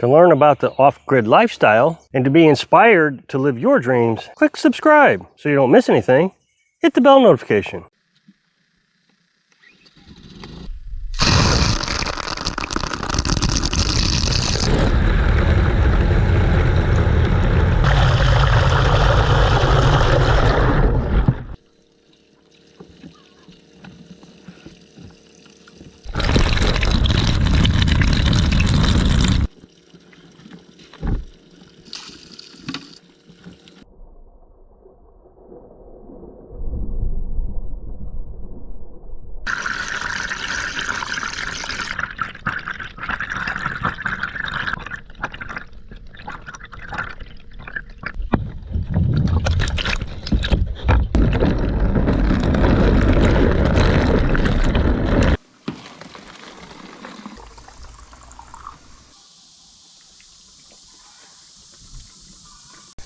To learn about the off-grid lifestyle and to be inspired to live your dreams, click subscribe so you don't miss anything. Hit the bell notification.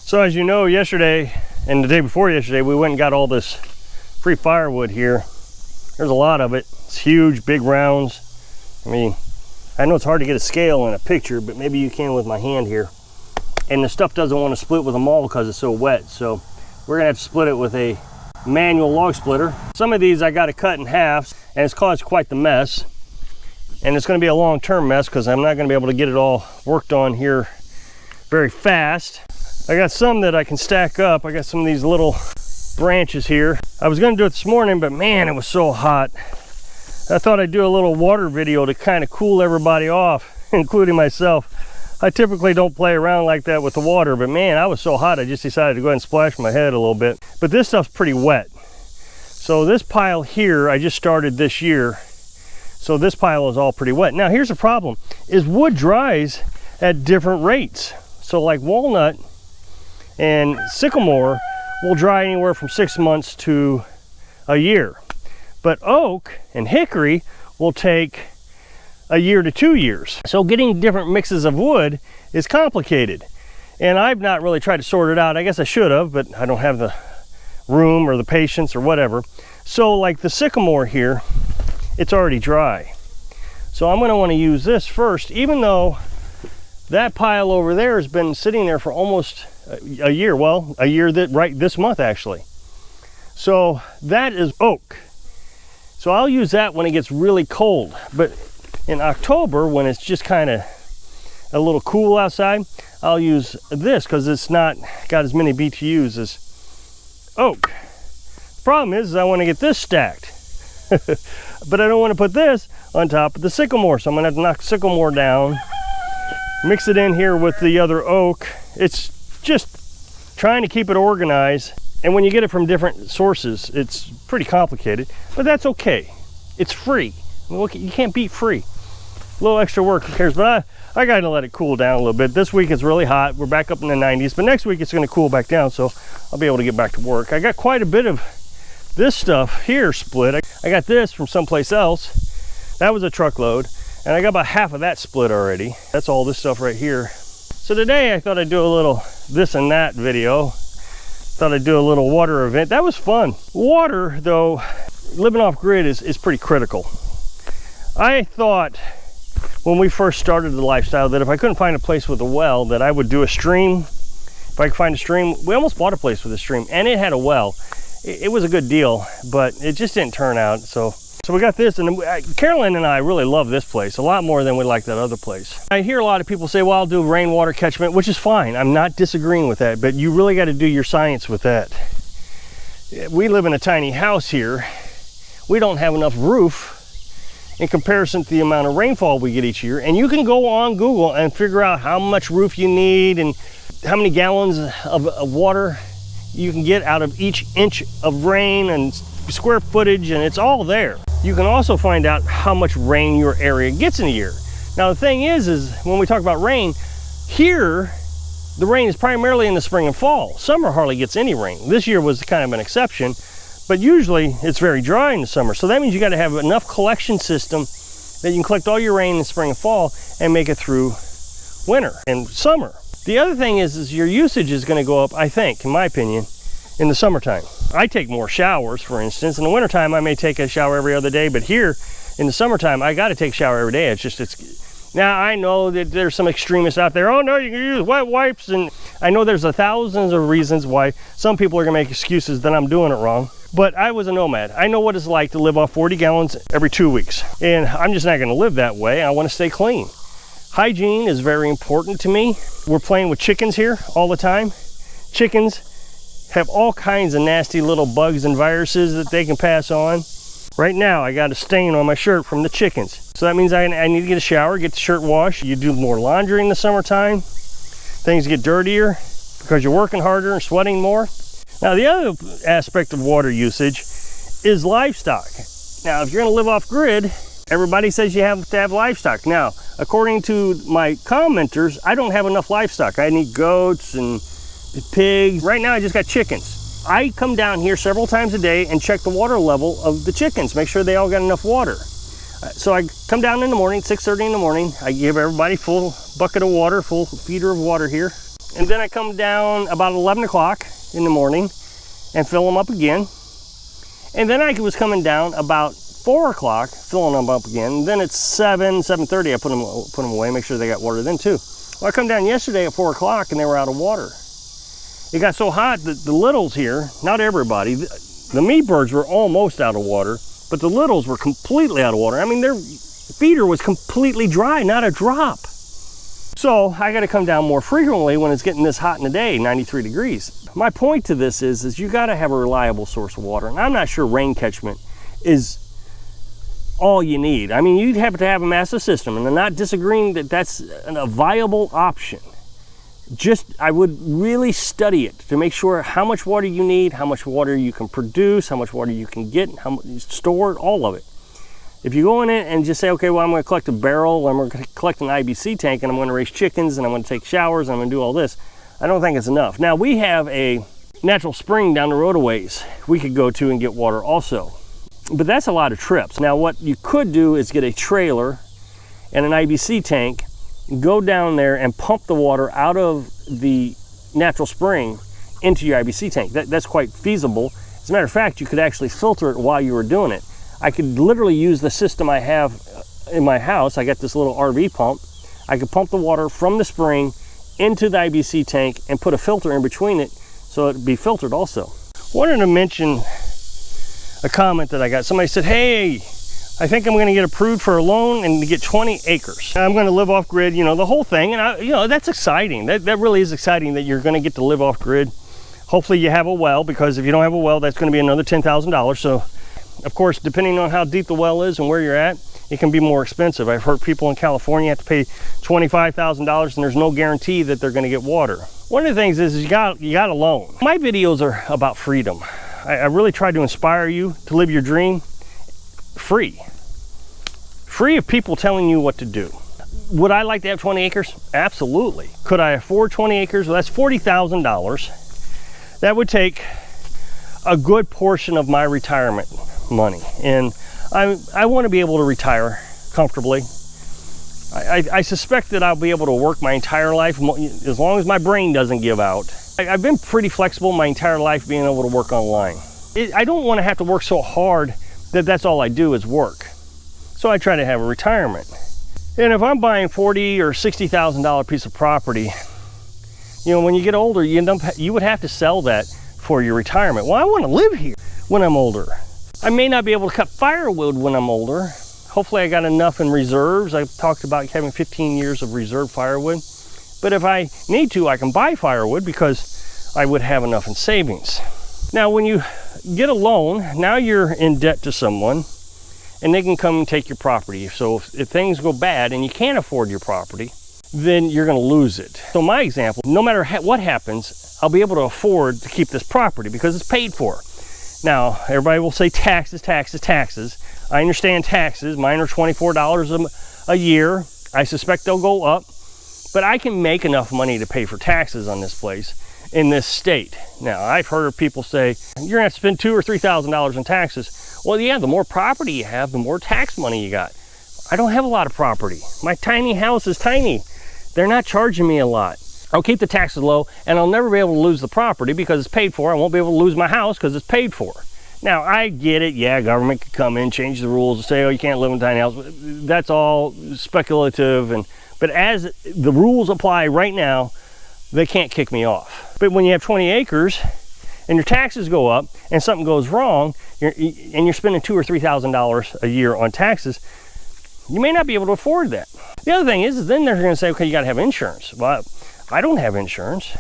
So as you know, yesterday and the day before yesterday, we went and got all this free firewood here. There's a lot of it. It's huge, big rounds. I mean, I know it's hard to get a scale in a picture, but maybe you can with my hand here. And the stuff doesn't want to split with a maul because it's so wet. So we're gonna have to split it with a manual log splitter. Some of these I got to cut in half, and it's caused quite the mess. And it's gonna be a long-term mess because I'm not gonna be able to get it all worked on here very fast. I got some that I can stack up. I got some of these little branches here. I was gonna do it this morning, but man, it was so hot. I thought I'd do a little water video to kind of cool everybody off, including myself. I typically don't play around like that with the water, but man, I was so hot, I just decided to go ahead and splash my head a little bit. But this stuff's pretty wet. So this pile here, I just started this year. So this pile is all pretty wet. Now here's the problem, is wood dries at different rates. So like walnut and sycamore will dry anywhere from 6 months to a year. But oak and hickory will take a year to 2 years. So getting different mixes of wood is complicated. And I've not really tried to sort it out. I guess I should have, but I don't have the room or the patience or whatever. So like the sycamore here, it's already dry. So I'm gonna wanna use this first, even though that pile over there has been sitting there for almost a year. Well, a year right this month actually. So that is oak. So I'll use that when it gets really cold. But in October, when it's just kind of a little cool outside, I'll use this because it's not got as many BTUs as oak. The problem is I want to get this stacked. But I don't want to put this on top of the sycamore. So I'm going to have to knock sycamore down, mix it in here with the other oak. It's just trying to keep it organized, and when you get it from different sources, it's pretty complicated, but that's okay. It's free. I mean, look, you can't beat free. A little extra work, who cares? But I gotta let it cool down a little bit. This week it's really hot. We're back up in the 90s, but next week it's gonna cool back down, so I'll be able to get back to work. I got quite a bit of this stuff here split. I got this from someplace else. That was a truckload, and I got about half of that split already. That's all this stuff right here. So today I thought I'd do a little this and that video. Thought I'd do a little water event. That was fun. Water, though, living off grid is pretty critical. I thought when we first started the lifestyle that if I couldn't find a place with a well, that I would do a stream. If I could find a stream, we almost bought a place with a stream, and it had a well. It was a good deal, but it just didn't turn out. So we got this, and Carolyn and I really love this place a lot more than we like that other place. I hear a lot of people say, well, I'll do rainwater catchment, which is fine. I'm not disagreeing with that, but you really got to do your science with that. We live in a tiny house here. We don't have enough roof in comparison to the amount of rainfall we get each year. And you can go on Google and figure out how much roof you need and how many gallons of water you can get out of each inch of rain and square footage, and it's all there. You can also find out how much rain your area gets in a year. Now the thing is when we talk about rain, here the rain is primarily in the spring and fall. Summer hardly gets any rain. This year was kind of an exception, but usually it's very dry in the summer. So that means you got to have enough collection system that you can collect all your rain in the spring and fall and make it through winter and summer. The other thing is your usage is going to go up, I think, in my opinion, in the summertime. I take more showers, for instance. In the wintertime, I may take a shower every other day, but here in the summertime, I got to take a shower every day. It's Now, I know that there's some extremists out there. Oh no, you can use wet wipes. And I know there's thousands of reasons why some people are gonna make excuses that I'm doing it wrong. But I was a nomad. I know what it's like to live off 40 gallons every 2 weeks. And I'm just not gonna live that way. I wanna stay clean. Hygiene is very important to me. We're playing with chickens here all the time. Chickens have all kinds of nasty little bugs and viruses that they can pass on. Right now, I got a stain on my shirt from the chickens. So that means I need to get a shower, get the shirt washed. You do more laundry in the summertime. Things get dirtier because you're working harder and sweating more. Now, the other aspect of water usage is livestock. Now, if you're gonna live off grid, everybody says you have to have livestock. Now, according to my commenters, I don't have enough livestock. I need goats and pigs. Right now, I just got chickens. I come down here several times a day and check the water level of the chickens, make sure they all got enough water. So I come down in the morning, 6:30 in the morning. I give everybody full bucket of water, full feeder of water here. And then I come down about 11 o'clock in the morning and fill them up again. And then I was coming down about 4 o'clock, filling them up again. And then it's 7:30, I put them away, make sure they got water then too. Well, I come down yesterday at 4 o'clock and they were out of water. It got so hot that the littles here, not everybody, the meat birds were almost out of water, but the littles were completely out of water. I mean, their feeder was completely dry, not a drop. So I got to come down more frequently when it's getting this hot in the day, 93 degrees. My point to this is you got to have a reliable source of water. And I'm not sure rain catchment is all you need. I mean, you'd have to have a massive system, and I'm not disagreeing that that's a viable option. I would really study it to make sure how much water you need, how much water you can produce, how much water you can get, how much stored, all of it. If you go in it and just say, okay, well, I'm going to collect a barrel, I'm going to collect an IBC tank, and I'm going to raise chickens, and I'm going to take showers, and I'm going to do all this, I don't think it's enough. Now, we have a natural spring down the road a ways we could go to and get water also. But that's a lot of trips. Now, what you could do is get a trailer and an IBC tank, go down there and pump the water out of the natural spring into your IBC tank. That's quite feasible. As a matter of fact, you could actually filter it while you were doing it. I could literally use the system I have in my house. I got this little RV pump. I could pump the water from the spring into the IBC tank and put a filter in between it so it'd be filtered also. Wanted to mention a comment that I got. Somebody said, hey, I think I'm going to get approved for a loan and to get 20 acres. I'm going to live off grid, you know, the whole thing. And that's exciting. That really is exciting that you're going to get to live off grid. Hopefully you have a well, because if you don't have a well, that's going to be another $10,000. So of course, depending on how deep the well is and where you're at, it can be more expensive. I've heard people in California have to pay $25,000 and there's no guarantee that they're going to get water. One of the things is you got a loan. My videos are about freedom. I really try to inspire you to live your dream free of people telling you what to do. Would I like to have 20 acres? Absolutely. Could I afford 20 acres? Well, that's $40,000. That would take a good portion of my retirement money. And I want to be able to retire comfortably. I suspect that I'll be able to work my entire life as long as my brain doesn't give out. I've been pretty flexible my entire life being able to work online. I don't want to have to work so hard that that's all I do is work. So I try to have a retirement. And if I'm buying $40,000 or $60,000 piece of property, you know, when you get older, you would have to sell that for your retirement. Well, I want to live here when I'm older. I may not be able to cut firewood when I'm older. Hopefully I got enough in reserves. I've talked about having 15 years of reserve firewood. But if I need to, I can buy firewood because I would have enough in savings. Now, when you get a loan, now you're in debt to someone and they can come and take your property. So if things go bad and you can't afford your property, then you're going to lose it. So my example, no matter what happens, I'll be able to afford to keep this property because it's paid for. Now, everybody will say taxes, taxes, taxes. I understand taxes. Mine are $24 a year. I suspect they'll go up, but I can make enough money to pay for taxes on this place in this state. Now, I've heard of people say, you're gonna have to spend $2,000 or $3,000 in taxes. Well, yeah, the more property you have, the more tax money you got. I don't have a lot of property. My tiny house is tiny. They're not charging me a lot. I'll keep the taxes low and I'll never be able to lose the property because it's paid for. I won't be able to lose my house because it's paid for. Now, I get it. Yeah, government could come in, change the rules, and say, oh, you can't live in a tiny house. That's all speculative. But as the rules apply right now, they can't kick me off. But when you have 20 acres and your taxes go up and something goes wrong, and you're spending $2,000 or $3,000 a year on taxes, you may not be able to afford that. The other thing is then they're going to say, okay, you got to have insurance. Well, I don't have insurance.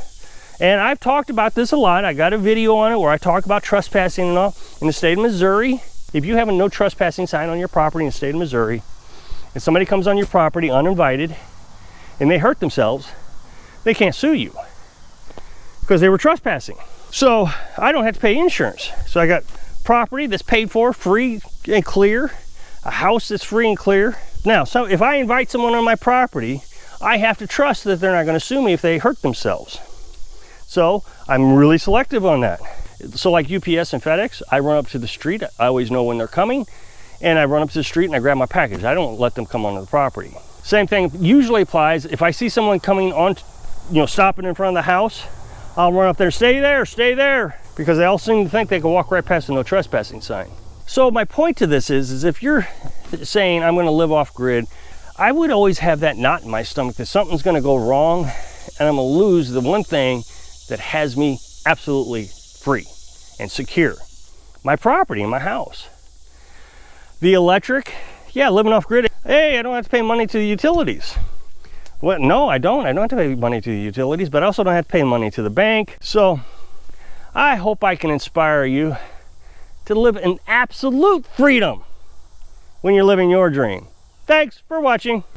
And I've talked about this a lot. I got a video on it where I talk about trespassing and all. In the state of Missouri, if you have a no trespassing sign on your property in the state of Missouri, and somebody comes on your property uninvited and they hurt themselves, they can't sue you because they were trespassing. So I don't have to pay insurance. So I got property that's paid for, free and clear, a house that's free and clear. Now, so if I invite someone on my property, I have to trust that they're not going to sue me if they hurt themselves. So I'm really selective on that. So like UPS and FedEx, I run up to the street. I always know when they're coming, and I run up to the street and I grab my package. I don't let them come onto the property. Same thing usually applies if I see someone coming on, stopping in front of the house. I'll run up there, stay there, because they all seem to think they can walk right past the no trespassing sign. So my point to this is if you're saying I'm going to live off grid, I would always have that knot in my stomach that something's going to go wrong and I'm going to lose the one thing that has me absolutely free and secure, my property and my house. The electric, yeah, living off grid. Hey, I don't have to pay money to the utilities. Well, no, I don't have to pay money to the utilities, but I also don't have to pay money to the bank. So I hope I can inspire you to live in absolute freedom when you're living your dream. Thanks for watching.